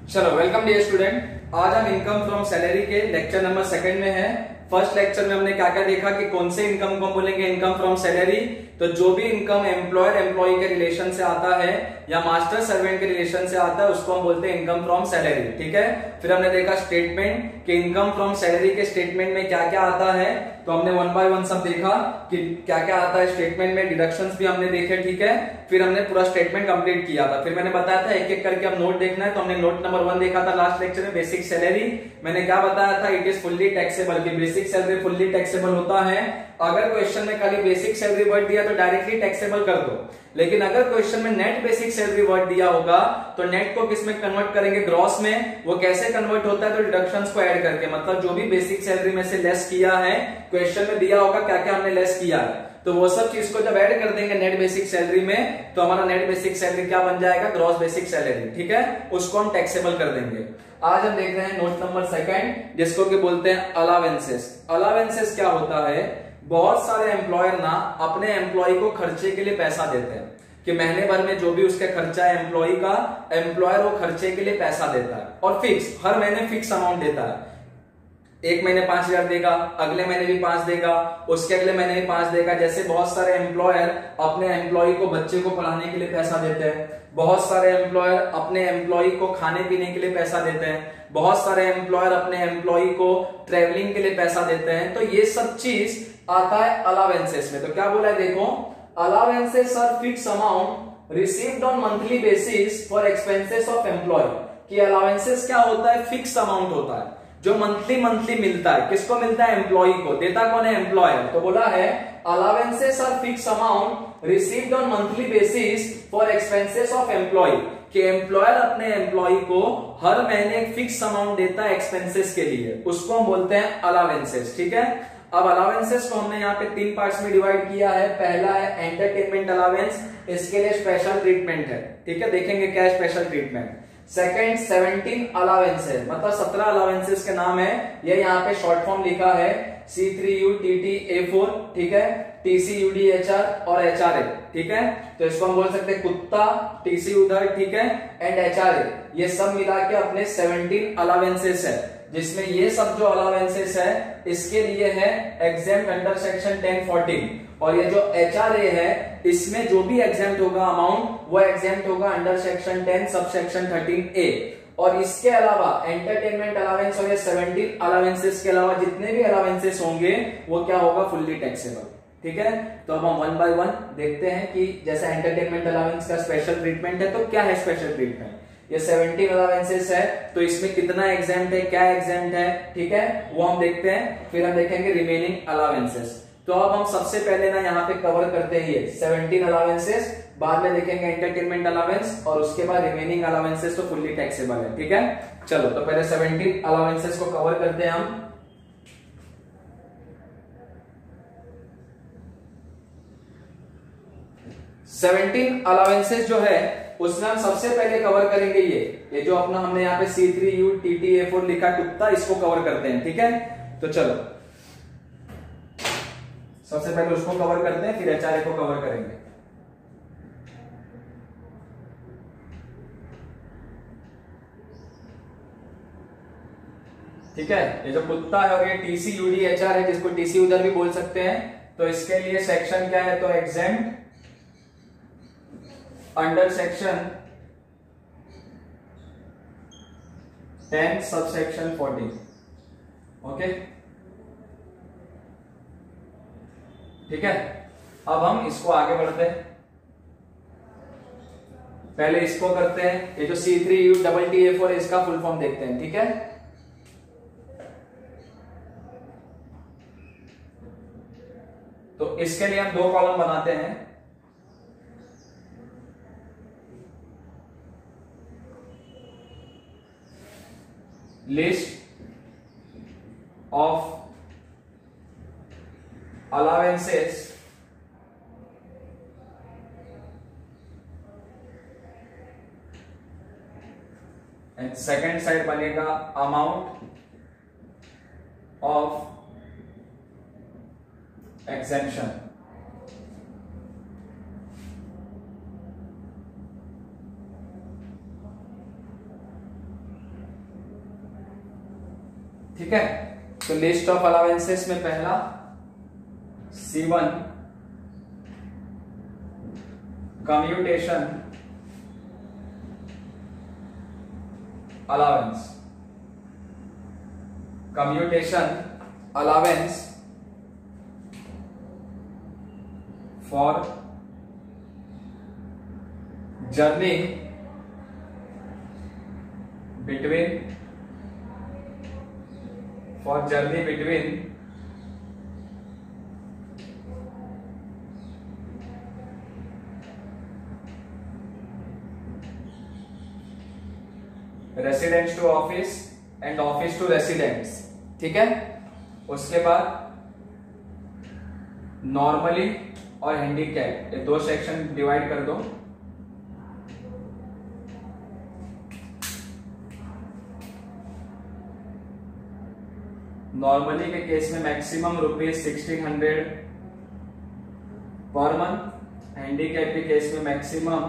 चलो welcome dear student. आज हम इनकम फ्रॉम सैलरी के लेक्चर नंबर 2 में है। फर्स्ट लेक्चर में हमने क्या क्या देखा कि कौन से इनकम को हम बोलेंगे इनकम फ्रॉम सैलरी। तो जो भी इनकम एम्प्लॉयर एम्प्लॉय के रिलेशन से आता है या मास्टर सर्वेंट के रिलेशन से आता है उसको हम बोलते हैं इनकम फ्रॉम सैलरी। ठीक है। फिर हमने देखा स्टेटमेंट कि इनकम फ्रॉम सैलरी के स्टेटमेंट में क्या क्या आता है। तो हमने 1 बाय 1 सब देखा कि क्या क्या आता है स्टेटमेंट में। डिडक्शंस भी हमने देखे। ठीक है। फिर हमने पूरा स्टेटमेंट कंप्लीट किया था। फिर मैंने बताया था एक एक करके अब नोट देखना है। तो हमने नोट नंबर 1 देखा था लास्ट लेक्चर में, बेसिक सैलरी। मैंने क्या बताया था, इट इज फुल्ली टैक्सेबल कि बेसिक सैलरी फुल्ली टैक्सेबल होता है। अगर क्वेश्चन में खाली बेसिक सैलरी वर्ड दिया तो डायरेक्टली टैक्सेबल कर दो, लेकिन अगर क्वेश्चन में नेट बेसिक सैलरी वर्ड दिया होगा तो नेट को किस में कन्वर्ट करेंगे, ग्रॉस में। वो कैसे कन्वर्ट होता है, तो डिडक्शंस को ऐड करके, मतलब जो भी बेसिक सैलरी में से लेस किया है, क्वेश्चन में दिया होगा क्या क्या हमने लेस किया है, तो वो सब चीज को जब ऐड कर देंगे नेट बेसिक सैलरी में तो हमारा नेट बेसिक सैलरी क्या बन जाएगा, ग्रॉस बेसिक सैलरी। ठीक है। उसको हम टैक्सेबल कर देंगे। आज हम देख रहे हैं नोट नंबर 2 जिसको कि बोलते हैं अलावेंसेस। अलावेंसेस क्या होता है, बहुत सारे एम्प्लॉयर ना अपने एम्प्लॉय को खर्चे के लिए पैसा देते हैं कि महीने भर में जो भी उसका खर्चा है एम्प्लॉय का, एम्प्लॉयर वो खर्चे के लिए पैसा देता है और फिक्स हर महीने फिक्स अमाउंट देता है। एक महीने 5,000 देगा, अगले महीने भी 5 देगा, उसके अगले महीने भी 5 देगा। जैसे बहुत सारे एम्प्लॉयर अपने एम्प्लॉय को बच्चे को पढ़ाने के लिए पैसा देते हैं, बहुत सारे एम्प्लॉयर अपने एम्प्लॉय को खाने पीने के लिए पैसा देते हैं, बहुत सारे एम्प्लॉयर अपने एम्प्लॉय को ट्रेवलिंग के लिए पैसा देते हैं। तो ये सब चीज आता है अलावेंसेस में। तो क्या बोला है देखो, allowances are fix amount received on monthly basis for expenses of employ. कि अलावेंसेस क्या होता है, फिक्स अमाउंट होता है जो मंथली मिलता है। किसको मिलता है, एम्प्लॉय को। देता कौन है, एम्प्लॉयर। तो बोला है allowances are fix amount received on monthly basis for expenses of employ. कि एम्प्लॉयर अपने एम्प्लॉय को हर महीने एक फिक्स अमाउंट देता है एक्सपेंसेस के लिए, उसको हम बोलते हैं अलावेंसेस। ठीक है। अब अलावेंसेस को हमने यहाँ पे 3 पार्ट्स में डिवाइड किया है। पहला है एंटरटेनमेंट अलावेंस, इसके लिए स्पेशल ट्रीटमेंट है। ठीक है, देखेंगे क्या है स्पेशल ट्रीटमेंट। सेकंड 17 अलावेंसेस, मतलब 17 अलावेंसेस के नाम है। ये यहाँ पे शॉर्ट फॉर्म लिखा है C3UTTA4। ठीक है, TCUDHR और HRA। ठीक है, तो इसको हम बोल सकते हैं कुत्ता, TC उधर, ठीक है, एंड HRA। ये सब मिला के अपने 17 अलावेंसेस है, जिसमें ये सब जो अलावेंसेस है इसके लिए है एग्जेम्प्ट अंडर सेक्शन 1014। और ये जो HRA है इसमें जो भी एग्जेम्प्ट होगा अमाउंट वो एग्जेम्प्ट होगा under section 10 sub section 13A। और इसके अलावा एंटरटेनमेंट अलावेंस और ये 17 अलावेंसेस के अलावा जितने भी अलावेंसेस होंगे वो क्या होगा, फुल्ली टैक्सेबल। ठीक है। तो अब हम 1 बाय 1 देखते हैं कि जैसा एंटरटेनमेंट अलावेंस का स्पेशल ट्रीटमेंट है तो क्या है स्पेशल ट्रीटमेंट। ये 17 अलावेंसेस है तो इसमें कितना एग्जेम्प्ट है, क्या एग्जेम्प्ट है, ठीक है, वो हम देखते हैं। फिर हम देखेंगे रिमेनिंग अलावेंसेस। तो अब हम सबसे पहले ना यहाँ पे कवर करते हैं ये 17 अलावेंसेस, बाद में देखेंगे एंटरटेनमेंट अलावेंस और उसके बाद रिमेनिंग अलावेंसेस तो फुल्ली टैक्सेबल है। ठीक है। चलो तो पहले 17 अलावेंसेस को कवर करते हैं हम। सेवेंटीन अलावेंसेस जो है उसमें हम सबसे पहले कवर करेंगे ये जो अपना हमने यहाँ पे C3UTTA4 लिखा कुत्ता, इसको कवर करते हैं। ठीक है। तो चलो सबसे पहले उसको कवर करते हैं, फिर HRA को कवर करेंगे। ठीक है, ये जो कुत्ता है और ये TCUDHR है, जिसको TC उधर भी बोल सकते हैं। तो इसके लिए सेक्शन क्या है, तो exempt under section 10 subsection 14। Okay, ठीक है। अब हम इसको आगे बढ़ते हैं, पहले इसको करते हैं। ये जो C3UTTA4 है इसका फुल फॉर्म देखते हैं। ठीक है, तो इसके लिए हम 2 कॉलम बनाते हैं। List of allowances and second side बनेगा अमाउंट ऑफ एग्जेम्पशन। ठीक है, तो लिस्ट ऑफ अलावेंसेस में पहला C1 commutation allowance, commutation allowance for journey between residence to office and office to residence. ठीक है, उसके बाद नॉर्मली और हैंडीकैप, ये दो सेक्शन डिवाइड कर दो। नॉर्मली के केस में मैक्सिमम ₹1600 पर मंथ, हैंडीकैप के केस में मैक्सिमम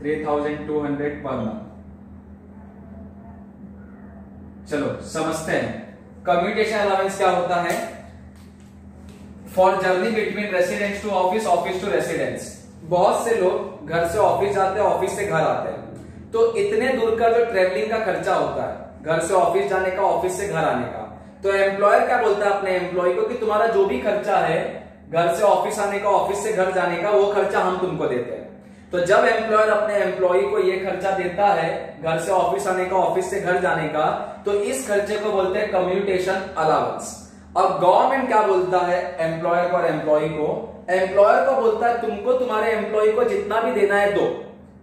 ₹3200 पर मंथ। चलो समझते हैं कम्यूटेशन अलाउंस क्या होता है। For journey between residence to office, office to residence, बहुत से लोग घर से ऑफिस जाते हैं, ऑफिस से घर आते हैं, तो इतने दूर का जो ट्रेवलिंग का खर्चा होता है, घर से ऑफिस जाने का, ऑफिस से घर आने का, तो एम्प्लॉयर क्या बोलता है अपने एम्प्लॉय को कि तुम्हारा जो भी खर्चा है घर से ऑफिस आने का, ऑफिस से घर जाने का, वो खर्चा हम तुमको देते हैं। तो जब एम्प्लॉयर अपने एम्प्लॉय को ये खर्चा देता है घर से ऑफिस आने का, ऑफिस से घर जाने का, तो इस खर्चे को बोलते हैं कम्यूटेशन अलाउंस। अब गवर्नमेंट क्या बोलता है एम्प्लॉयर को और एम्प्लॉय को? एम्प्लॉयर को बोलता है तुमको तुम्हारे एम्प्लॉय को जितना भी देना है दो,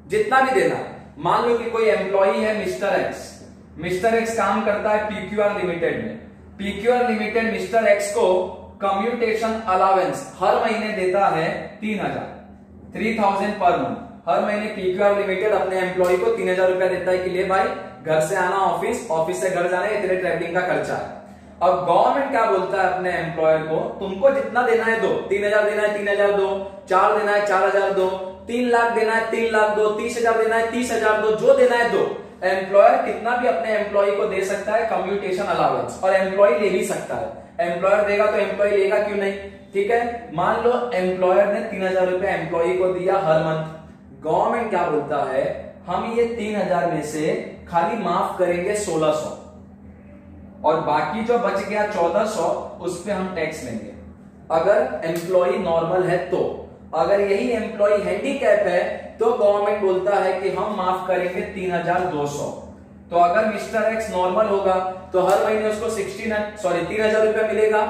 जितना भी देना है। मान लो कि कोई एम्प्लॉय है मिस्टर एक्स, मिस्टर एक्स काम करता है पीक्यूआर लिमिटेड में, पीक्यूआर लिमिटेड मिस्टर एक्स को कम्यूटेशन अलाउंस हर महीने देता है 3000 पर मंथ। हर महीने पीक्यूआर लिमिटेड अपने एम्प्लॉय को 3000 रुपया देता है कि ले भाई घर से आना ऑफिस, ऑफिस से घर जाना, इतने ट्रैवलिंग का खर्चा है। अब गवर्नमेंट क्या बोलता है अपने एम्प्लॉयर को, तुमको जितना देना है दो, 3000 देना है 3000 दो, 4 देना है 4000 दो, 3 लाख देना है 3 लाख दो, 30,000 देना है 30,000 दो, जो देना है दो। एम्प्लॉयर कितना भी अपने एम्प्लॉय को दे सकता है कम्यूटेशन अलाउंस, और एम्प्लॉय ले भी सकता है। एम्प्लॉयर देगा तो एम्प्लॉय लेगा क्यों नहीं? ठीक है, मान लो एम्प्लॉयर ने 3000 रुपया एम्प्लॉय को दिया हर मंथ, गवर्नमेंट क्या बोलता है हम ये 3000 में से खाली माफ करेंगे 1600, और बाकी जो बच गया 1400 उस पे हम टैक्स लेंगे। अगर एम्प्लॉय नॉर्मल है तो, अगर यही एम्प्लॉय हैंडीकैप है तो गवर्नमेंट बोलता है कि हम माफ करेंगे 3200। तो अगर मिस्टर एक्स नॉर्मल होगा तो हर महीने उसको 3000 रुपया मिलेगा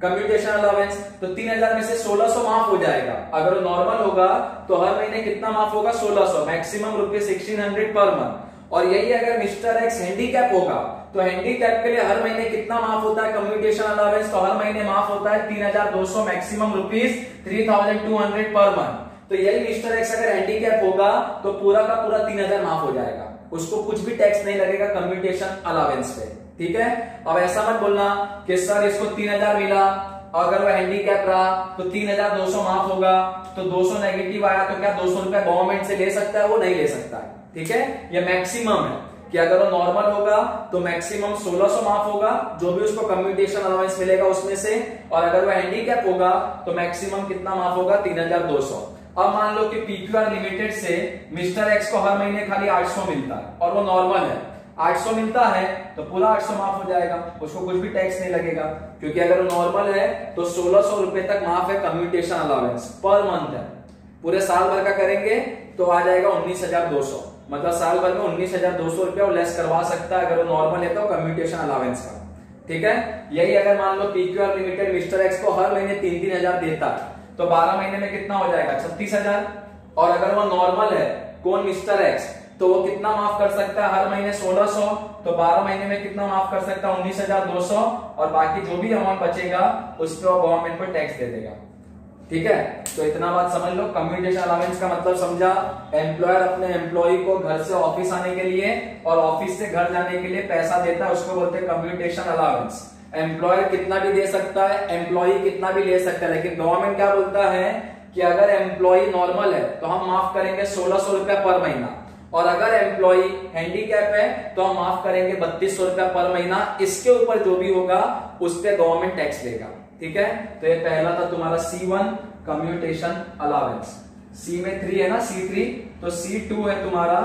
कम्यूटेशन अलाउंस, तो 3000 में से 1600 माफ हो जाएगा। अगर वो नॉर्मल होगा तो हर महीने कितना माफ होगा? 1600, मैक्सिमम ₹1600 पर मंथ। और यही अगर मिस्टर एक्स हैंडीकैप होगा तो हैंडीकैप के लिए हर महीने कितना माफ होता है कम्यूटेशन अलाउंस? तो हर महीने माफ होता है 3200, मैक्सिमम ₹3200 पर मंथ। तो यही मिस्टर एक्स अगर हैंडीकैप होगा तो पूरा का पूरा 3000 माफ हो जाएगा, उसको कुछ भी टैक्स नहीं लगेगा कम्यूटेशन अलाउंस पे। ठीक है, अब ऐसा मत बोलना कि सर इसको 3000 मिला, अगर वो हैंडीकैप रहा तो 3200 माफ होगा, तो 200 नेगेटिव आया तो क्या 200 रुपया गवर्नमेंट से ले सकता है? वो नहीं ले सकता है। ठीक है, ये मैक्सिमम है कि अगर वो नॉर्मल होगा तो मैक्सिमम 1600 माफ होगा, जो भी उसको कम्यूटेशन अलाउंस मिलेगा उसमें से, और अगर वो हैंडीकैप होगा तो मैक्सिमम कितना माफ होगा? 3200। अब मान लो कि पीक्यूआर लिमिटेड से मिस्टर एक्स को हर महीने खाली 800 मिलता है और वो नॉर्मल है, 800 मिलता है तो पूरा 800 माफ हो जाएगा, उसको कुछ भी टैक्स नहीं लगेगा, क्योंकि अगर वो नॉर्मल है तो 1600 रुपए तक माफ है कम्यूटेशन अलाउंस पर मंथ है। पूरे साल भर का करेंगे तो आ जाएगा 19,200, मतलब साल भर में 19,200 रुपया वो लेस करवा सकता है अगर वो नॉर्मल है तो कम्यूटेशन अलाउंस का। ठीक है, यही अगर मान लो पीक्यूआर लिमिटेड मिस्टर एक्स को हर महीने 3-3000 देता है तो 12 महीने में कितना हो जाएगा? 36,000। और अगर वो नॉर्मल है, कौन? मिस्टर एक्स, तो वो कितना माफ कर सकता है? हर महीने 1600, तो 12 महीने में कितना माफ कर सकता है? 19,200, और बाकी जो भी अमाउंट बचेगा उस पर गवर्नमेंट को टैक्स दे देगा। ठीक है, तो इतना बात समझ लो। कम्यूटेशन अलाउंस का मतलब समझा, एम्प्लॉयर अपने एम्प्लॉय को घर से ऑफिस आने के लिए और ऑफिस से घर जाने के लिए पैसा देता है, उसको बोलते हैं कम्यूटेशन अलाउंस। एम्प्लॉयर कितना भी दे सकता है, एम्प्लॉय कितना भी ले सकता है, लेकिन गवर्नमेंट क्या बोलता है कि अगर एम्प्लॉय नॉर्मल है तो हम माफ करेंगे 1600 रुपया पर महीना, और अगर एम्प्लॉय हैंडीकैप है तो हम माफ करेंगे 3200 रुपया पर महीना। इसके ऊपर जो भी होगा उस पर गवर्नमेंट टैक्स लेगा। ठीक है, तो ये पहला था तुम्हारा C1 कम्यूटेशन अलावेंस। C में 3 है ना, C3, तो C2 है तुम्हारा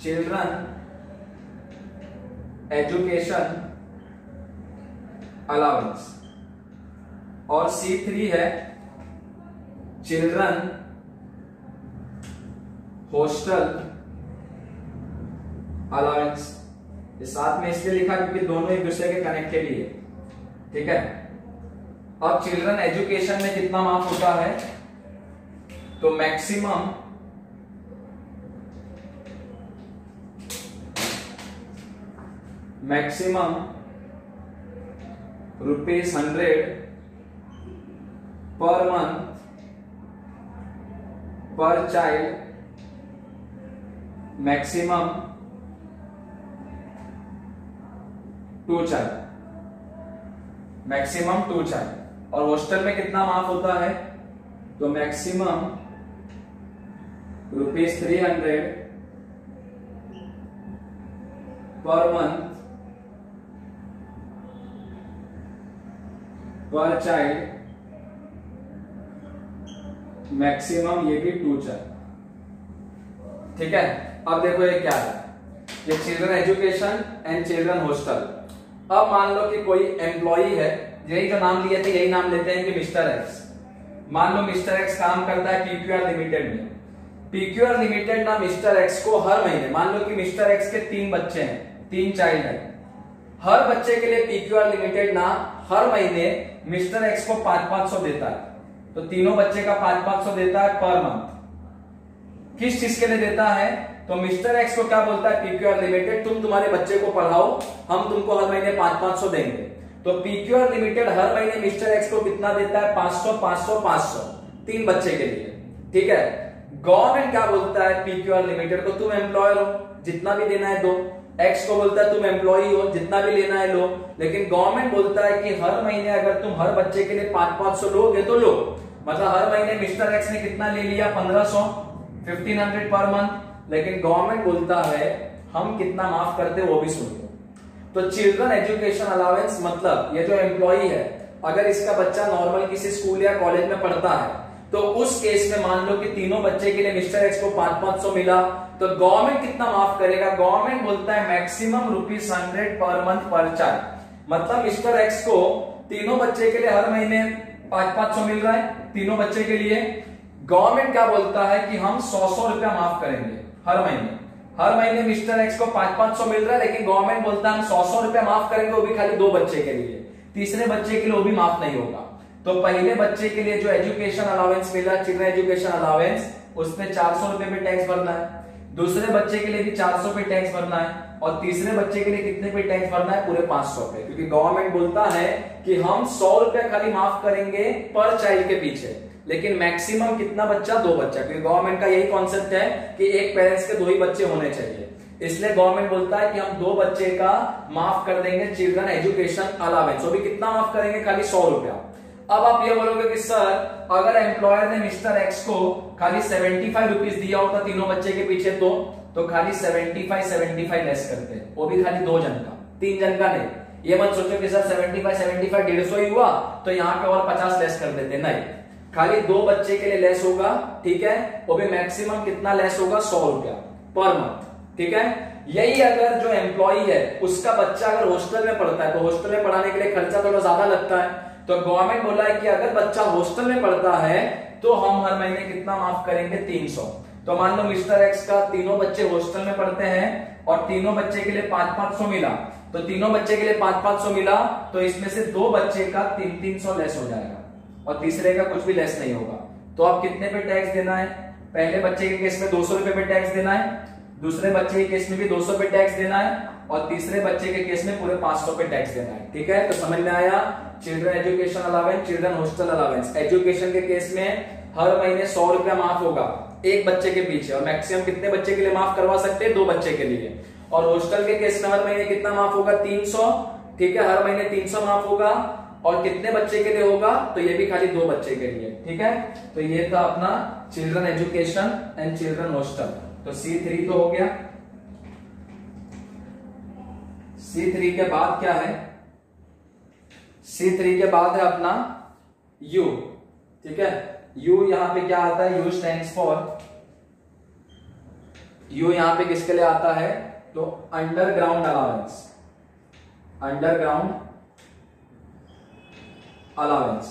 चिल्ड्रन एजुकेशन अलावेंस और C3 है चिल्ड्रन हॉस्टल अलावेंस। साथ में इसलिए लिखा क्योंकि दोनों एक दूसरे के कनेक्टेड ही है। ठीक है, अब चिल्ड्रन एजुकेशन में कितना माफ होता है, तो मैक्सिमम ₹100 पर मंथ पर child, maximum 2 child, maximum 2 child. और हॉस्टल में कितना माफ होता है, तो मैक्सिमम ₹300 पर मंथ पर चाइल्ड, मैक्सिमम ये भी 2 चाइल्ड। ठीक है, अब देखो ये क्या है, ये children education and children hostel. अब मान लो कि कोई एम्प्लॉई है, यही जो नाम लिए थे यही नाम लेते हैं कि मिस्टर एक्स। मान लो मिस्टर एक्स काम करता है पीक्यूआर लिमिटेड में। पीक्यूआर लिमिटेड ना मिस्टर एक्स को हर महीने, मान लो कि मिस्टर एक्स के 3 बच्चे हैं, 3 चाइल्ड है, हर बच्चे के लिए पीक्यूआर लिमिटेड ना हर महीने मिस्टर एक्स को 500 देता है। तो तीनों बच्चे का 500 देता है पर मंथ। किस चीज के लिए देता है, तो मिस्टर एक्स को क्या बोलता है पीक्यूआर लिमिटेड, तुम तुम्हारे बच्चे को पढ़ाओ, हम तुमको हर महीने 500 देंगे। तो पीक्यूआर लिमिटेड हर महीने मिस्टर एक्स को कितना देता है, 500 500 500 3 बच्चे के लिए। ठीक है, गवर्नमेंट क्या बोलता है पीक्यूआर लिमिटेड को, तुम एम्प्लॉयर हो, जितना भी देना है दो। एक्स को बोलता है तुम एम्प्लॉई हो, जितना भी लेना है लो। लेकिन गवर्नमेंट बोलता है कि हर महीने अगर तुम हर बच्चे के लिए 500 लोगे तो लो। मतलब हर महीने मिस्टर एक्स ने कितना ले लिया, 1500 पर मंथ। लेकिन गवर्नमेंट बोलता है हम कितना माफ करते वो भी सुन लो। तो चिल्ड्रन एजुकेशन अलावेंस मतलब ये जो एम्प्लॉई है, अगर इसका बच्चा नॉर्मल किसी स्कूल या कॉलेज में पढ़ता है तो उस केस में मान लो कि तीनों बच्चे के लिए मिस्टर एक्स को 500 मिला, तो गवर्नमेंट कितना माफ करेगा, गवर्नमेंट बोलता है मैक्सिमम ₹100 पर मंथ पर चाइल्ड। मतलब मिस्टर एक्स को तीनों बच्चे के लिए हर महीने 500 मिल रहा है, तीनों बच्चे के लिए। गवर्नमेंट क्या बोलता है कि हम 100 रुपया माफ करेंगे हर महीने। हर महीने मिस्टर एक्स को 500 मिल रहा है, लेकिन गवर्नमेंट बोलता है हम 100 रुपया माफ करेंगे, वो भी खाली 2 बच्चे के लिए। तीसरे बच्चे के लिए वो भी माफ नहीं होगा। तो पहले बच्चे के लिए जो एजुकेशन अलावेंस मिला, चिल्ड्रन एजुकेशन अलावेंस, उसमें 400 रुपए पे टैक्स भरना है। दूसरे बच्चे के लिए भी 400 पे टैक्स भरना है। और तीसरे बच्चे के लिए कितने पे टैक्स भरना है, पूरे 500 पे। क्योंकि गवर्नमेंट बोलता है कि हम 100 रुपया खाली माफ करेंगे पर चाइल्ड के पीछे, लेकिन मैक्सिमम कितना बच्चा, 2 बच्चा। क्योंकि गवर्नमेंट का यही कॉन्सेप्ट है कि एक पेरेंट्स के 2 ही बच्चे होने चाहिए। इसलिए गवर्नमेंट बोलता है कि हम 2 बच्चे का माफ कर देंगे चिल्ड्रन एजुकेशन अलावेंस। वो भी कितना माफ करेंगे, खाली 100 रुपया। अब आप ये बोलोगे कि सर अगर एम्प्लॉयर ने मिस्टर एक्स को खाली 75 रुपीज दिया होता तीनों बच्चे के पीछे, तो खाली 75 लेस करते हैं, वो भी खाली 2 जन का, 3 जन का नहीं। ये मत सोचो कि सर 75 150 ही हुआ तो यहाँ पे और 50 लेस कर देते, नहीं, खाली 2 बच्चे के लिए लेस होगा। ठीक है, वो भी मैक्सिमम कितना लेस होगा, 100 रुपया पर मंथ। ठीक है, यही अगर जो एम्प्लॉई है उसका बच्चा अगर हॉस्टल में पढ़ता है तो हॉस्टल में पढ़ाने के लिए खर्चा थोड़ा ज्यादा लगता है। तो गवर्नमेंट बोला है कि अगर बच्चा हॉस्टल में पढ़ता है तो हम हर महीने कितना माफ करेंगे, 300। तो मान लो मिस्टर एक्स का तीनों बच्चे हॉस्टल में पढ़ते हैं और तीनों बच्चे के लिए 500 मिला, तो तीनों बच्चे के लिए 500 मिला, तो इसमें से 2 बच्चे का 300 लेस हो जाएगा और तीसरे का कुछ भी लेस नहीं होगा। तो आप कितने पे टैक्स देना है, पहले बच्चे के केस में 200 रुपए पे टैक्स देना है, दूसरे बच्चे के केस में भी 200 पे टैक्स देना है और तीसरे बच्चे के केस में पूरे 500 पे टैक्स देना है। ठीक है, तो समझ में आया, children education allowance, children hostel allowance. Education के केस में हर महीने 100 रुपया माफ होगा एक बच्चे के पीछे, और मैक्सिमम कितने बच्चे के लिए माफ करवा सकते हैं, 2 बच्चे के लिए। और हॉस्टल के केस में हर महीने कितना माफ होगा, 300। ठीक है, हर महीने 300 माफ होगा। और कितने बच्चे के लिए होगा, तो ये भी खाली 2 बच्चे के लिए। ठीक है, तो ये था अपना children education and children hostel. तो C3 तो हो गया। C3 के बाद क्या है, C3 के बाद है अपना U, ठीक है। U यहां पे क्या आता है, U स्टैंड्स फॉर, U यहां पे किसके लिए आता है, तो अंडरग्राउंड अलावेंस, अंडरग्राउंड अलावेंस,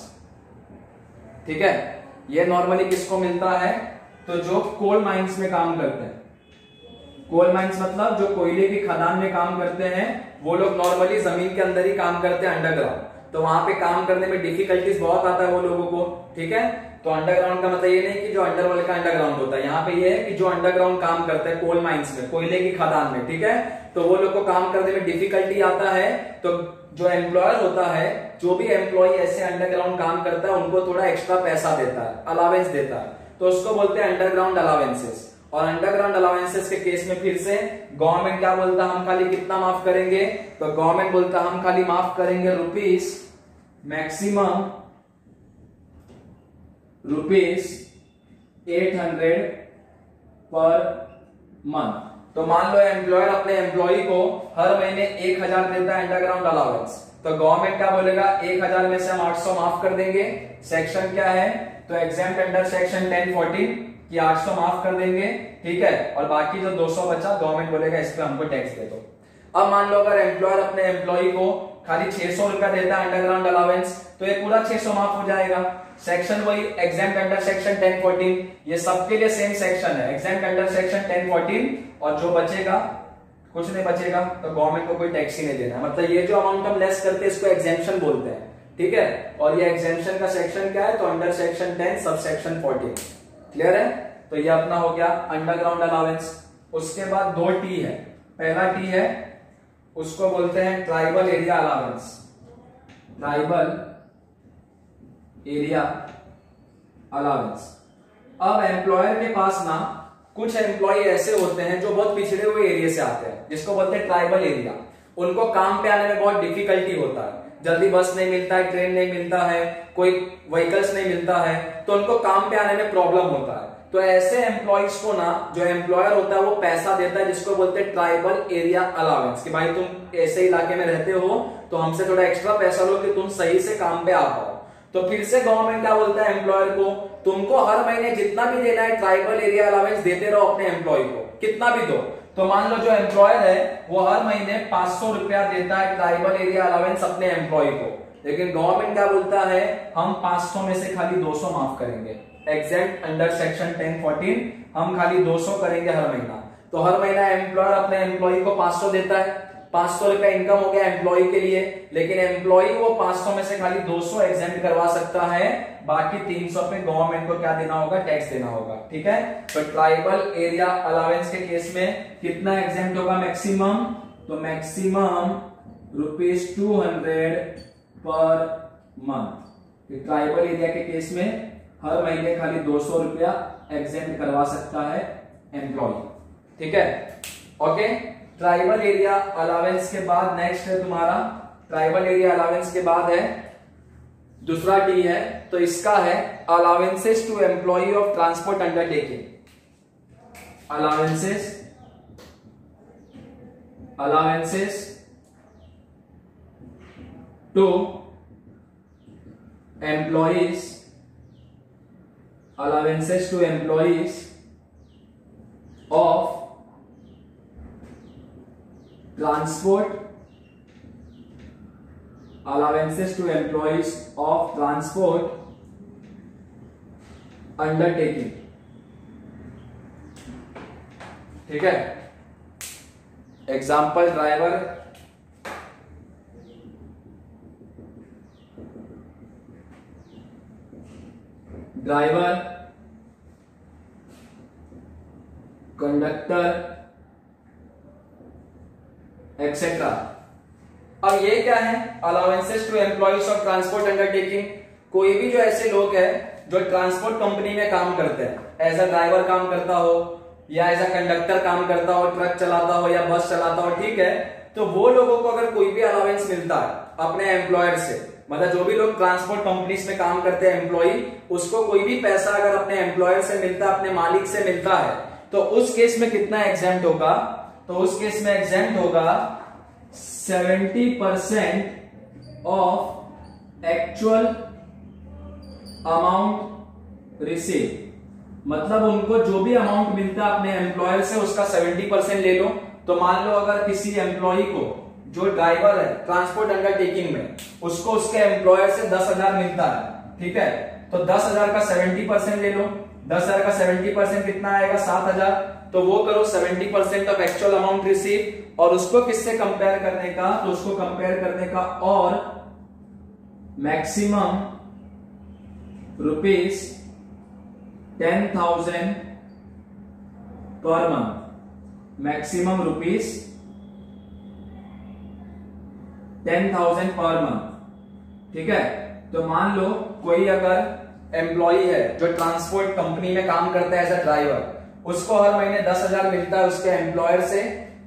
ठीक है। ये नॉर्मली किसको मिलता है, तो जो कोल माइंस में काम करते हैं, कोल माइंस मतलब जो कोयले की खदान में काम करते हैं, वो लोग नॉर्मली जमीन के अंदर ही काम करते हैं अंडरग्राउंड, तो वहां पे काम करने में डिफिकल्टीज बहुत आता है वो लोगों को, ठीक है। तो अंडरग्राउंड का मतलब ये नहीं कि जो अंडर वाले का अंडरग्राउंड होता है, यहाँ पे ये है कि जो अंडरग्राउंड काम करते हैं कोल माइंस में, कोयले की खदान में, ठीक है, तो वो लोग को काम करने में डिफिकल्टी आता है। तो जो एम्प्लॉयर होता है, जो भी एम्प्लॉय ऐसे अंडरग्राउंड काम करता है, उनको थोड़ा एक्स्ट्रा पैसा देता है, अलावेंस देता है, तो उसको बोलते हैं अंडरग्राउंड अलावेंसेस। और अंडरग्राउंड अलावेंसेस के केस में फिर से गवर्नमेंट क्या बोलता है, हम खाली कितना माफ करेंगे, तो गवर्नमेंट बोलता है हम खाली माफ करेंगे रुपीस मैक्सिमम ₹800 पर मंथ। तो मान लो एम्प्लॉयर अपने एम्प्लॉय को हर महीने 1000 देता है अंडरग्राउंड अलावेंस, तो गवर्नमेंट क्या बोलेगा, 1000 में से हम 800 माफ कर देंगे। सेक्शन क्या है, तो एग्जाम्प्ट अंडर सेक्शन 1014 कि 800 माफ कर देंगे, ठीक है, और बाकी जो 200 बचा गवर्नमेंट बोलेगा इस पे हमको टैक्स दे दो। अब मान लो अगर एम्प्लॉयर अपने एम्प्लॉय को खाली 600 रुपया देता है अंडरग्राउंड अलावेंस, तो ये पूरा 600 माफ हो जाएगा। सेक्शन वही एग्जाम्प्ट अंडर सेक्शन 1014, ये सबके लिए सेम सेक्शन है, एग्जाम्प्ट अंडर सेक्शन 1014, और जो बचेगा कुछ नहीं बचेगा तो गवर्नमेंट को कोई टैक्स ही नहीं देना। मतलब ये जो अमाउंट हम लेस करते हैं इसको एग्जेम्पशन बोलते हैं, ठीक है। और ये एग्जेम्पशन का सेक्शन क्या है, तो under section 10 sub section 14। Clear है, तो ये अपना हो गया अंडरग्राउंड अलावेंस। उसके बाद 2 टी है, पहला टी है उसको बोलते हैं tribal area allowance, tribal area allowance. अब एम्प्लॉयर के पास ना कुछ एम्प्लॉय ऐसे होते हैं जो बहुत पिछड़े हुए एरिया से आते हैं, जिसको बोलते हैं ट्राइबल एरिया। उनको काम पे आने में बहुत डिफिकल्टी होता है, जल्दी बस नहीं मिलता है, ट्रेन नहीं मिलता है, कोई व्हीकल्स नहीं मिलता है, तो उनको काम पे आने में प्रॉब्लम होता है। तो ऐसे एम्प्लॉयज को ना जो एम्प्लॉयर होता है वो पैसा देता है, जिसको बोलते हैं ट्राइबल एरिया अलावेंस, कि भाई तुम ऐसे इलाके में रहते हो तो हमसे थोड़ा एक्स्ट्रा पैसा लो कि तुम सही से काम पे आ पाओ। तो फिर से गवर्नमेंट क्या बोलता है एम्प्लॉयर को, तुमको हर महीने जितना भी देना है ट्राइबल एरिया अलावेंस देते रहो अपने एम्प्लॉय को, कितना भी दो। तो मान लो जो एम्प्लॉयर है वो हर महीने 500 रुपया देता है ट्राइबल एरिया अलावेंस अपने एम्प्लॉय को, लेकिन गवर्नमेंट क्या बोलता है, हम 500 में से खाली 200 माफ करेंगे। एग्जैक्ट अंडर सेक्शन 1014 हम खाली 200 करेंगे हर महीना। तो हर महीना एम्प्लॉयर अपने एम्प्लॉय को 500 देता है, 500 रुपया इनकम हो गया एम्प्लॉय के लिए, लेकिन एम्प्लॉय वो 500 में से खाली 200 एग्जेम्प्ट करवा सकता है, बाकी 300 पे गवर्नमेंट को क्या देना होगा, टैक्स देना होगा, ठीक है। तो ट्राइबल एरिया अलावेंस के केस में कितना एग्जेम्प्ट होगा मैक्सिमम, तो maximum ₹200 per month. Tribal area के केस में हर महीने खाली 200 रुपया एग्जेम्प्ट करवा सकता है एम्प्लॉय, ठीक है, ओके। ट्राइबल एरिया अलावेंस के बाद नेक्स्ट है तुम्हारा, ट्राइबल एरिया अलावेंस के बाद है दूसरा टी है, तो इसका है allowances to employ of transport undertaking. Allowances to employees, allowances to employees of transport, allowances to employees of transport undertaking, ठीक है। Example driver, conductor etcetera. अब ये क्या है, allowances to employees of transport undertaking. कोई भी जो ऐसे लोग हैं जो ट्रांसपोर्ट कंपनी में काम करते हैं, एज अ ड्राइवर काम करता हो या एज अ कंडक्टर काम करता हो, ट्रक चलाता हो या बस चलाता हो, ठीक है, तो वो लोगों को अगर कोई भी अलावेंस मिलता है अपने एम्प्लॉयर से, मतलब जो भी लोग ट्रांसपोर्ट कंपनीज में काम करते हैं एम्प्लॉय, उसको कोई भी पैसा अगर अपने एम्प्लॉयर से मिलता है, अपने मालिक से मिलता है, तो उस केस में कितना एग्जेम्प्ट होगा? तो उस केस में एग्जेम्प्ट होगा 70% ऑफ एक्चुअल अमाउंट रिसीव। मतलब उनको जो भी अमाउंट मिलता है अपने एम्प्लॉयर से उसका 70% ले लो। तो मान लो अगर किसी एम्प्लॉय को, जो ड्राइवर है ट्रांसपोर्ट अंडरटेकिंग में, उसको उसके एम्प्लॉयर से 10,000 मिलता है, ठीक है, तो 10,000 का 70% ले लो। 10,000 का 70% कितना आएगा? 7,000। तो वो करो 70% ऑफ एक्चुअल अमाउंट रिसीव, और उसको किससे कंपेयर करने का? तो उसको कंपेयर करने का और maximum ₹10,000 per month, maximum ₹10,000 per month, ठीक है। तो मान लो कोई अगर एम्प्लॉय है जो ट्रांसपोर्ट कंपनी में काम करता है एज अ ड्राइवर, उसको हर महीने 10,000 मिलता है उसके एम्प्लॉयर से,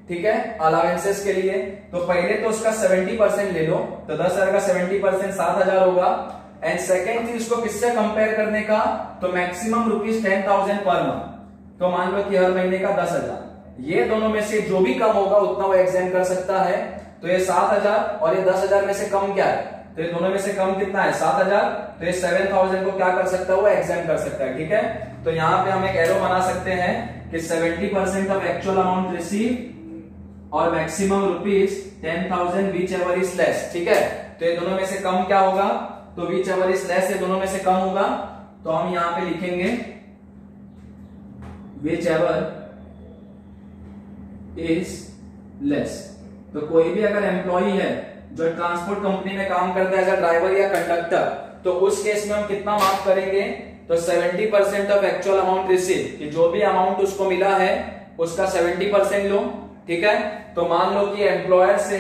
ठीक है, अलावेंसेस के लिए। तो पहले तो उसका 70% ले लो, तो 10,000 का 70% 7,000 होगा। एंड सेकेंड चीज उसको किससे कंपेयर करने का? तो मैक्सिमम ₹10,000 पर मंथ। तो मान लो कि हर महीने का 10,000, ये दोनों में से जो भी कम होगा उतना वो एग्जेम्प्ट कर सकता है। तो ये 7,000 और ये 10,000 में से कम क्या है? तो ये दोनों में से कम कितना है? 7,000। तो ये 7,000 को क्या कर सकता है? वो एग्जेम्प्ट कर सकता है, ठीक है। तो यहाँ पे हम एक एरो बना सकते हैं कि 70% ऑफ एक्चुअल अमाउंट रिसीव और maximum ₹10,000 which ever is less, ठीक है। तो ये दोनों में से कम क्या होगा? तो विच एवर इज लेस, ये दोनों में से कम होगा। तो हम यहां पे लिखेंगे विच एवर इज लेस। तो कोई भी अगर एम्प्लॉय है जो ट्रांसपोर्ट कंपनी में काम करता है एज अ ड्राइवर या कंडक्टर, तो उस केस में हम कितना मार्क करेंगे? तो 70% ऑफ एक्चुअल अमाउंट रिसीव, कि जो भी अमाउंट उसको मिला है उसका 70% लो, ठीक है। तो मान लो कि एम्प्लॉयर से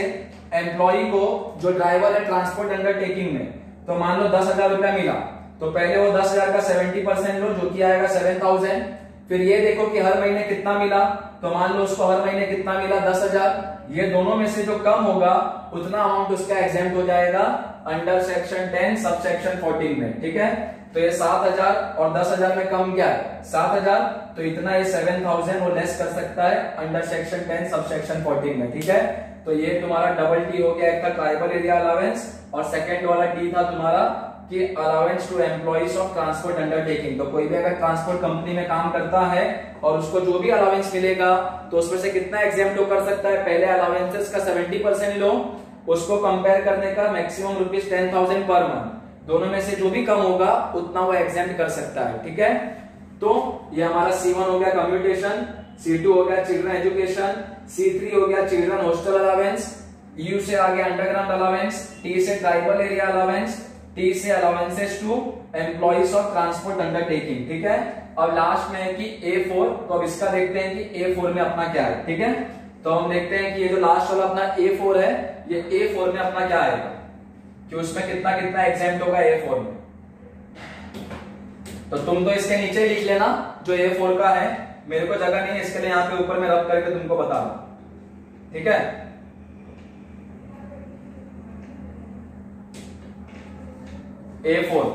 एम्प्लॉय को, जो ड्राइवर है ट्रांसपोर्ट अंडरटेकिंग में, तो मान लो 10,000 रुपया मिला, तो पहले वो 10,000 का 70% लो, जो कि आएगा 7,000। फिर ये देखो कि हर महीने कितना मिला, तो मान लो उसको हर महीने कितना मिला? 10,000। ये दोनों में से जो कम होगा उतना अमाउंट उसका एग्जेम्प्ट हो जाएगा अंडर सेक्शन 10 सब सेक्शन 14 में, ठीक है। तो ये 7,000 और 10,000 में कम क्या है? 7,000। तो इतना ये 7,000 वो लेस कर सकता है अंडर सेक्शन 10 सब सेक्शन 14 में, ठीक है। तो ये तुम्हारा डबल टी हो गया, एक था ट्राइबल एरिया अलावेंस और सेकंड वाला टी था तुम्हारा कि allowance to employees of transport undertaking. तो कोई भी अगर ट्रांसपोर्ट कंपनी में काम करता है और उसको जो भी अलावेंस मिलेगा तो उसमें से कितना एग्जेम्प्ट कर सकता है? पहले अलावेंसेस का 70% लो, उसको कंपेयर करने का मैक्सिमम ₹10,000 पर मंथ, दोनों में से जो भी कम होगा उतना वो एग्जेम्प्ट कर सकता है, ठीक है। तो ये हमारा C1 हो गया कम्यूटेशन, C2 हो गया चिल्ड्रन एजुकेशन, C3 हो गया चिल्ड्रन हॉस्टल अलावेंस, U से आ गया अंडरग्राउंड अलावेंस, T से ट्राइबल एरिया अलावेंस, T से allowances to employees of transport undertaking, ठीक है। अब लास्ट में है कि A4, तो अब इसका देखते हैं कि A4 में अपना क्या है, ठीक है। तो हम देखते हैं कि ये जो लास्ट वाला अपना A4 है, ये A4 में अपना क्या आएगा, कि उसमें कितना कितना एग्जेम्प्ट होगा A4 में। तो तुम तो इसके नीचे लिख लेना जो A4 का है, मेरे को जगह नहीं है इसके लिए, यहाँ पे ऊपर में रब करके तुमको बता रहा हूं, ठीक है। A4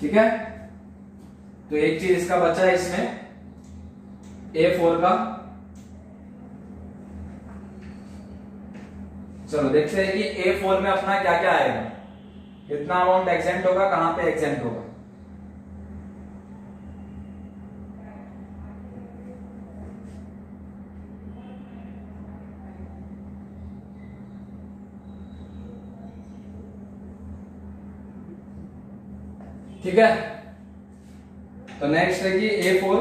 ठीक है। तो एक चीज इसका बचा है इसमें A4 का। चलो देखते हैं कि A4 में अपना क्या क्या आएगा, कितना अमाउंट एग्जेम्प्ट होगा, कहां पे एग्जेम्प्ट होगा। ठीक है। तो नेक्स्ट है कि A4।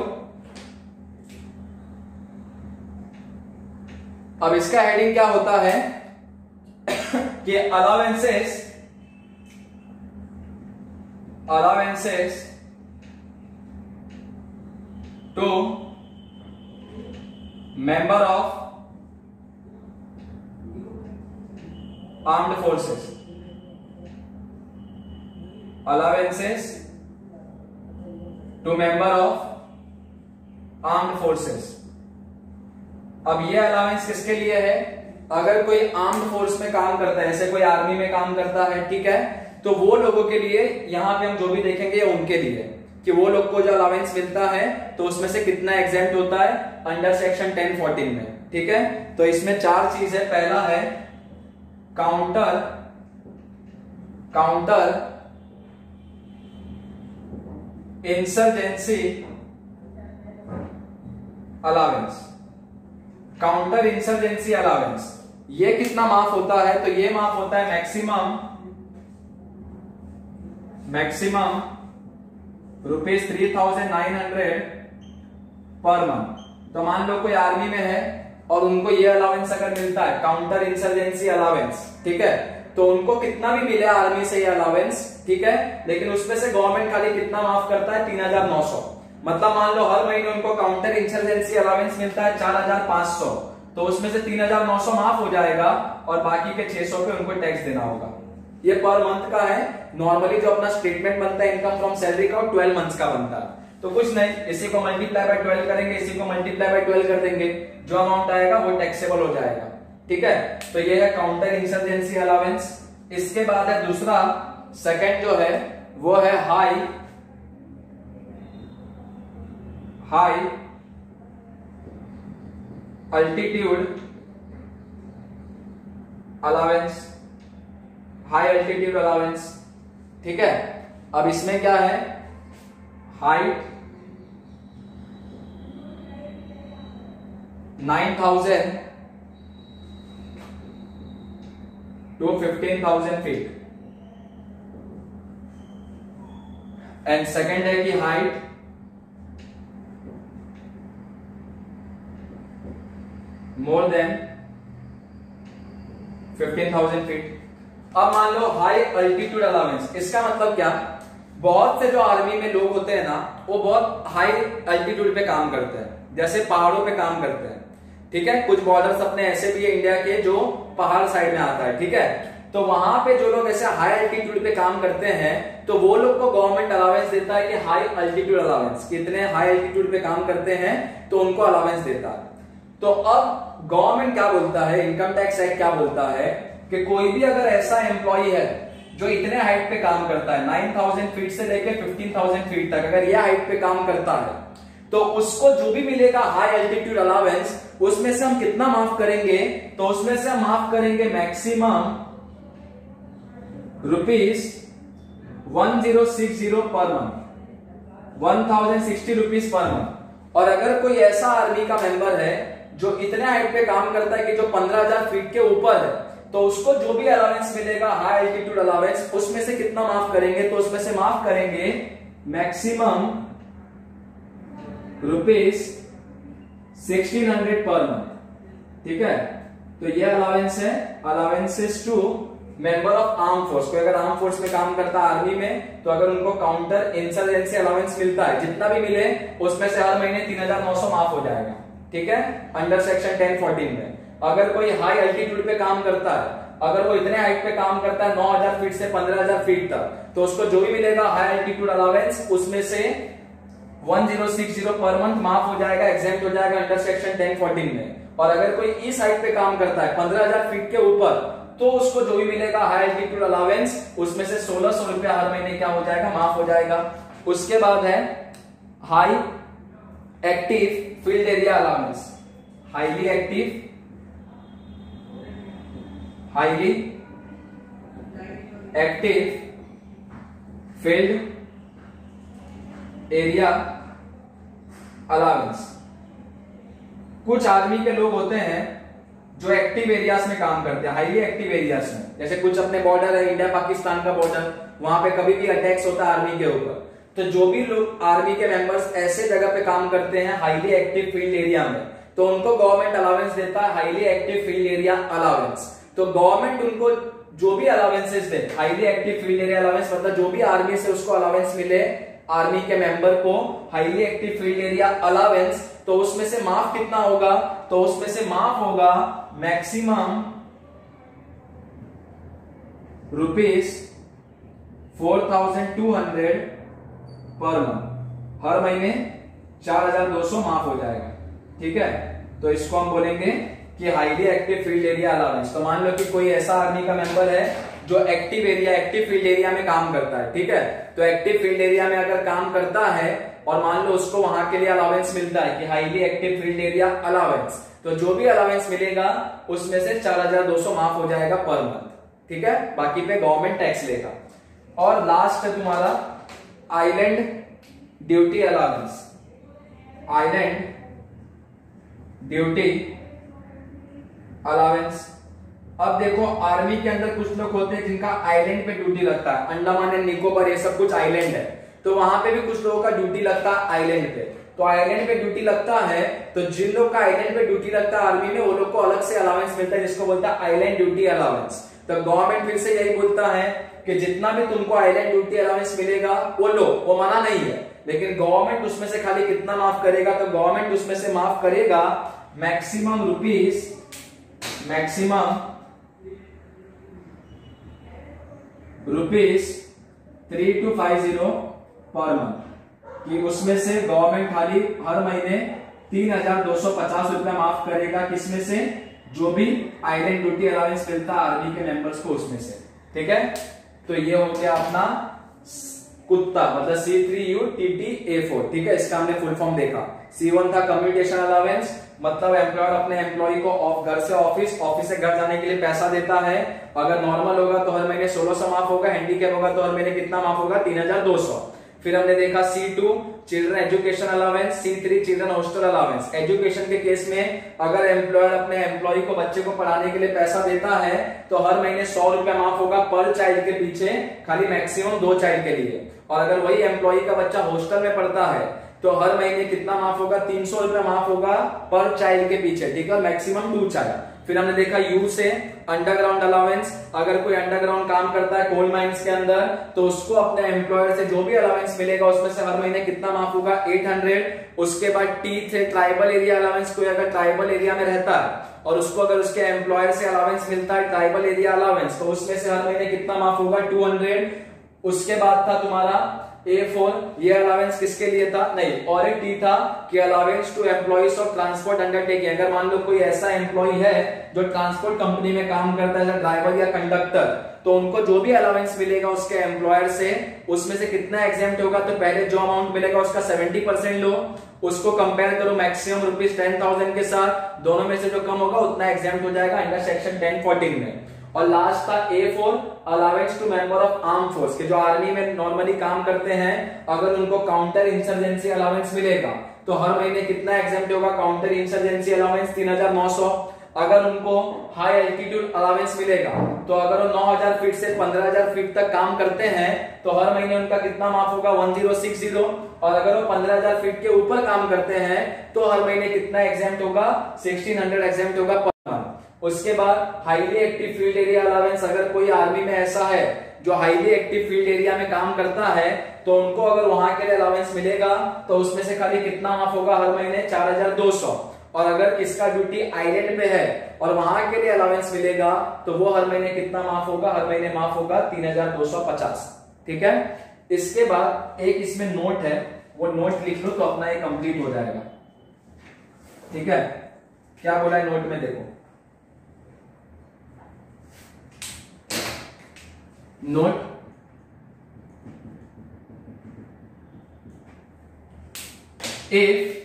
अब इसका हेडिंग क्या होता है कि allowances to member of armed forces, allowances to member of armed forces. अब ये अलावेंस किसके लिए है? अगर कोई आर्म्ड फोर्स में काम करता है, जैसे कोई आर्मी में काम करता है, ठीक है, तो वो लोगों के लिए यहाँ पे हम जो भी देखेंगे उनके लिए कि वो लोग को जो अलावेंस मिलता है तो उसमें से कितना एग्जेम्प्ट होता है अंडर सेक्शन 1014 में। ठीक है, तो इसमें 4 चीज है। पहला है counter insurgency allowance. Counter insurgency allowance ये कितना माफ होता है? तो ये माफ होता है मैक्सिमम रुपीज 3,900 पर मंथ। तो मान लो कोई आर्मी में है और उनको ये अलावेंस अगर मिलता है काउंटर इंसर्जेंसी अलावेंस, ठीक है, तो उनको कितना भी मिले आर्मी से ये अलावेंस, ठीक है, लेकिन उसमें से गवर्नमेंट खाली कितना माफ करता है? 3,900। मतलब मान लो हर महीने उनको काउंटर इंसर्जेंसी अलावेंस मिलता है 4,500, तो उसमें से 3,900 माफ हो जाएगा और बाकी के 600 पे उनको टैक्स देना होगा। ये पर मंथ का है। नॉर्मली जो अपना स्टेटमेंट बनता है इनकम फ्रॉम सैलरी का 12 मंथ्स का बनता है। तो कुछ नहीं, इसी को मल्टीप्लाई बाय 12 करेंगे, इसी को मल्टीप्लाई बाय 12 कर देंगे, जो अमाउंट आएगा वो टैक्सेबल हो जाएगा। ठीक है, तो ये है काउंटर इंसर्जेंसी अलावेंस। इसके बाद है दूसरा, सेकंड जो है वो है high altitude allowance. High altitude allowance, ठीक है। अब इसमें क्या है? Height 9,000 to 15,000 feet. And second है कि हाइट मोर देन 15,000 फीट। अब मान लो हाई अल्टीट्यूड अलावेंस, इसका मतलब क्या? बहुत से जो आर्मी में लोग होते हैं ना, वो बहुत हाई अल्टीट्यूड पे काम करते हैं, जैसे पहाड़ों पे काम करते हैं। ठीक है, कुछ बॉर्डर्स अपने ऐसे भी है इंडिया के जो पहाड़ साइड में आता है। ठीक है, तो वहां पे जो लोग ऐसे हाई अल्टीट्यूड पे काम करते हैं तो वो लोग को गवर्नमेंट अलावेंस देता है कि हाई अल्टीट्यूड अलावेंस, कितने हाई अल्टीट्यूड पे काम करते हैं तो उनको अलावेंस देता है। तो अब गवर्नमेंट क्या बोलता है, इनकम टैक्स एक्ट क्या बोलता है कि कोई भी अगर ऐसा एम्प्लॉय है जो इतने हाइट पे काम करता है, 9,000 फीट से लेकर 15,000 फीट तक, अगर यह हाइट पे काम करता है तो उसको जो भी मिलेगा हाई अल्टीट्यूड अलावेंस, उसमें से हम कितना माफ करेंगे? तो उसमें से हम माफ करेंगे maximum rupees 1060 per month, 1060 rupees per month. और अगर कोई ऐसा आर्मी का मेंबर है जो इतने हाइट पे काम करता है कि जो 15,000 फीट के ऊपर है, तो उसको जो भी अलावेंस मिलेगा हाई अल्टीट्यूड अलावेंस, उसमें से कितना माफ करेंगे? तो उसमें से माफ करेंगे मैक्सिमम रुपीज 1,600 पर मंथ। ठीक है, तो ये अलावेंस है, allowances to member of arm force. कोई अगर आर्म फोर्स में काम करता है आर्मी में, तो अगर उनको काउंटर इंसर्जेंसी अलावेंस मिलता है, जितना भी मिले उसमें से हर महीने 3,900 माफ हो जाएगा। ठीक है, अंडर सेक्शन 1014 में। अगर कोई हाई अल्टीट्यूड पे काम करता है, अगर वो इतने हाइट पे काम करता है 9,000 फीट से 15,000 फीट तक, तो उसको जो भी मिलेगा हाई अल्टीट्यूड अलावेंस, उसमें से 1060 पर मंथ माफ हो जाएगा, एग्जेम्प्ट हो जाएगा अंडर सेक्शन 1014 में। और अगर कोई इस हाइट पे काम करता है 15,000 फीट के ऊपर, तो उसको जो भी मिलेगा हाई अल्टीट्यूड अलावेंस, उसमें से 1,600 रुपया हर महीने क्या हो जाएगा? माफ हो जाएगा। उसके बाद है high active field area allowance. Highly active field area allowance. कुछ आर्मी के लोग होते हैं जो एक्टिव एरियाज में काम करते हैं, हाईली एक्टिव एरियाज में, जैसे कुछ अपने बॉर्डर है इंडिया पाकिस्तान का बॉर्डर, वहां पे कभी भी अटैक्स होता है आर्मी के ऊपर, तो जो भी लोग आर्मी के मेंबर्स ऐसे जगह पे काम करते हैं हाईली एक्टिव फील्ड एरिया में, तो उनको गवर्नमेंट अलावेंस देता है highly active field area allowance. तो गवर्नमेंट उनको जो भी अलावेंसेस दे, highly active field area allowance मतलब जो भी आर्मी से उसको अलावेंस मिले, आर्मी के मेंबर को highly active field area allowance, तो उसमें से माफ कितना होगा? तो उसमें से माफ होगा मैक्सिमम रुपीज 4,200 पर मंथ। हर महीने 4,200 माफ हो जाएगा। ठीक है, तो इसको हम बोलेंगे कि highly active field area allowance. तो मान लो कि कोई ऐसा आर्मी का मेंबर है जो active area, active field area में काम करता है, ठीक है। तो एक्टिव फील्ड एरिया में अगर काम करता है और मान लो उसको वहां के लिए अलाउंस मिलता है कि highly active field area allowance, तो जो भी अलाउंस मिलेगा उसमें से 4200 माफ हो जाएगा पर मंथ, ठीक है। बाकी पे गवर्नमेंट टैक्स लेगा। और लास्ट है तुम्हारा island duty allowance, island duty allowance. अब देखो आर्मी के अंदर कुछ लोग होते हैं जिनका आइलैंड पे ड्यूटी लगता है, अंडमान एंड निकोबार ये सब कुछ आइलैंड है, तो वहां पे भी कुछ लोगों का ड्यूटी लगता है आइलैंड पे। तो आइलैंड पे ड्यूटी लगता है, तो जिन लोग का आइलैंड पे ड्यूटी लगता है आर्मी में, वो लोग को अलग से अलाउंस मिलता है जिसको बोलता है आइलैंड ड्यूटी अलाउंस। तो गवर्नमेंट फिर से यही बोलता है कि जितना भी तुमको आइलैंड ड्यूटी अलाउंस मिलेगा वो लो, वो मना नहीं है, लेकिन गवर्नमेंट उसमें से खाली कितना माफ करेगा, तो गवर्नमेंट उसमें से माफ करेगा maximum rupees, maximum rupees 3250 per month, कि उसमें से गवर्नमेंट खाली हर महीने 3250 रुपया माफ करेगा, किसमें से, जो भी आइलैंड ड्यूटी अलाउंस मिलता है आर्मी के मेंबर्स को उसमें से, ठीक है। तो ये हो गया अपना कुत्ता, मतलब C3UTTA4, ठीक है। इसका हमने फुल फॉर्म देखा। C1 था कम्यूटेशन अलाउंस, मतलब एम्प्लॉयर अपने एम्प्लॉय को घर से ऑफिस, ऑफिस से घर जाने के लिए पैसा देता है। अगर नॉर्मल होगा तो हर महीने 1600 माफ होगा, हैंडीकैप होगा तो हर महीने कितना माफ होगा, 3200। फिर हमने देखा C2 children education allowance, C3 children hostel allowance. Education के केस में अगर एम्प्लॉयर अपने एम्प्लॉय को, बच्चे को पढ़ाने के लिए पैसा देता है तो हर महीने 100 रुपया माफ होगा पर चाइल्ड के पीछे, खाली मैक्सिमम 2 चाइल्ड के लिए। और अगर वही एम्प्लॉय का बच्चा हॉस्टल में पढ़ता है तो हर महीने कितना माफ होगा, 300 रुपया माफ होगा पर चाइल्ड के पीछे, ठीक है, मैक्सिमम 2 चाइल्ड। फिर हमने देखा यू से अंडरग्राउंड अलाउंस, अगर कोई अंडरग्राउंड काम करता है कोल माइंस के अंदर तो उसको अपने एम्प्लॉयर से जो भी अलाउंस मिलेगा उसमें से हर महीने कितना माफ होगा, 800। उसके बाद टी थे ट्राइबल एरिया अलाउंस, कोई अगर ट्राइबल एरिया में रहता है और उसको अगर उसके एम्प्लॉयर से अलाउंस मिलता है ट्राइबल एरिया अलाउंस, तो उसमें से हर महीने कितना माफ होगा, 200। उसके बाद था तुम्हारा A4, ये अलाउंस किसके लिए था, नहीं, और एक टी था कि allowance to employees of transport undertaking. अगर मान लो कोई ऐसा एम्प्लॉय है जो ट्रांसपोर्ट कंपनी में काम करता है, ड्राइवर या कंडक्टर, तो उनको जो भी अलाउंस मिलेगा उसके एम्प्लॉयर से, उसमें से कितना एग्जेम्प्ट होगा, तो पहले जो अमाउंट मिलेगा उसका 70% लो, उसको कंपेयर करो मैक्सिमम रुपीज 10,000 के साथ, दोनों में से जो कम होगा उतना एग्जेम्प्ट हो जाएगा अंडर सेक्शन 1014 में। और लास्ट था A4 allowance to member of arm force, के जो आर्मी में नॉर्मली काम करते हैं, अगर उनको काउंटर इंसर्जेंसी अलाउंस मिलेगा तो हर महीने कितना एग्जेम्प्ट होगा, काउंटर इंसर्जेंसी अलाउंस 3900। अगर उनको हाई एल्टीट्यूड अलाउंस मिलेगा तो अगर वो 9000 फीट से 15000 फीट तक काम करते हैं तो हर महीने उनका कितना माफ होगा, 1060। और अगर वो 15000 फीट के ऊपर काम करते हैं तो हर महीने कितना एग्जेम्प्ट होगा, 1600 एग्जेम्प्ट होगा पर मंथ। उसके बाद highly active field area allowance, अगर कोई आर्मी में ऐसा है जो हाईली एक्टिव फील्ड एरिया में काम करता है तो उनको अगर वहां के लिए अलाउंस मिलेगा तो उसमें से खाली कितना माफ होगा, हर महीने 4200। और अगर किसका ड्यूटी आइलैंड पे है और वहां के लिए अलाउंस मिलेगा तो वो हर महीने कितना माफ होगा, हर महीने माफ होगा 3250, ठीक है। इसके बाद एक इसमें नोट है, वो नोट लिख लो तो अपना ये कंप्लीट हो जाएगा, ठीक है। क्या बोला है नोट में, देखो note, if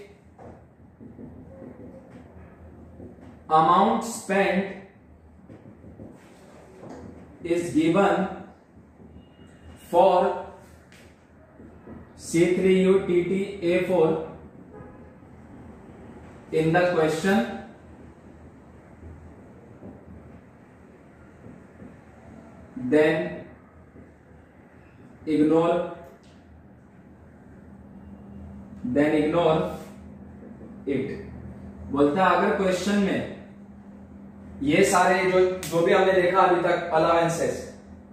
amount spent is given for C3UTTA4 in the question, then ignore it। बोलता है अगर क्वेश्चन में ये सारे जो भी हमने देखा अभी तक अलाउंसेस,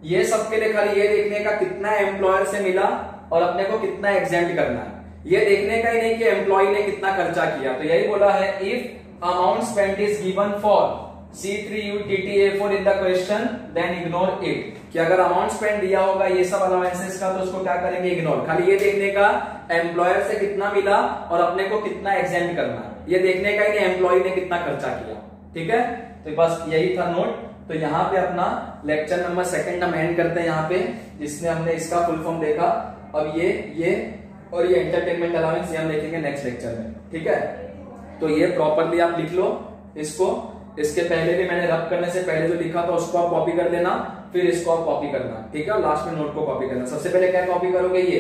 ये सबके लिए खाली ये देखने का कितना एम्प्लॉयर से मिला और अपने को कितना एग्जेम्प्ट करना है, ये देखने का ही नहीं कि एम्प्लॉय ने कितना खर्चा किया। तो यही बोला है if amount spent is given for C3UTTA4 in the question, then ignore it। कि अगर अमाउंट स्पेंड दिया होगा ये सब अलाउंसेस का तो उसको क्या करेंगे, इग्नोर। खाली ये देखने का एम्प्लॉयर से कितना मिला और अपने को कितना एग्जेम्प्ट करना है, ये देखने का ही नहीं एम्प्लॉय ने कितना खर्चा किया, ठीक है। तो बस यही था नोट। तो यहाँ पे अपना लेक्चर नंबर सेकंड हम एंड करते हैं यहाँ पे, जिसने हमने इसका फुल फॉर्म देखा। अब ये और ये एंटरटेनमेंट अलाउंस ये हम देखेंगे नेक्स्ट लेक्चर में, ठीक है। तो ये प्रॉपरली आप लिख लो इसको। इसके पहले भी मैंने रब करने से पहले जो लिखा था उसको आप कॉपी कर देना, फिर इसको आप कॉपी करना, ठीक है। और लास्ट में नोट को कॉपी करना। सबसे पहले क्या कॉपी करोगे, ये,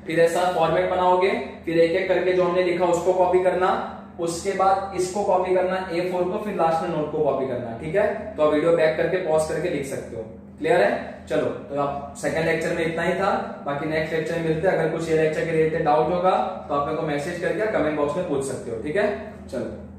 फिर ऐसा फॉर्मेट बनाओगे, फिर एक एक करके जो हमने लिखा उसको कॉपी करना, उसके बाद इसको कॉपी करना A4 को, फिर लास्ट में नोट को कॉपी करना, ठीक है। तो आप वीडियो बैक करके पॉज करके लिख सकते हो। क्लियर है? चलो, तो आप सेकंड लेक्चर में इतना ही था, बाकी नेक्स्ट लेक्चर में मिलते हैं। अगर कुछ ये लेक्चर के रिलेटेड डाउट होगा तो आप मेरे को मैसेज करके कमेंट बॉक्स में पूछ सकते हो, ठीक है। चलो।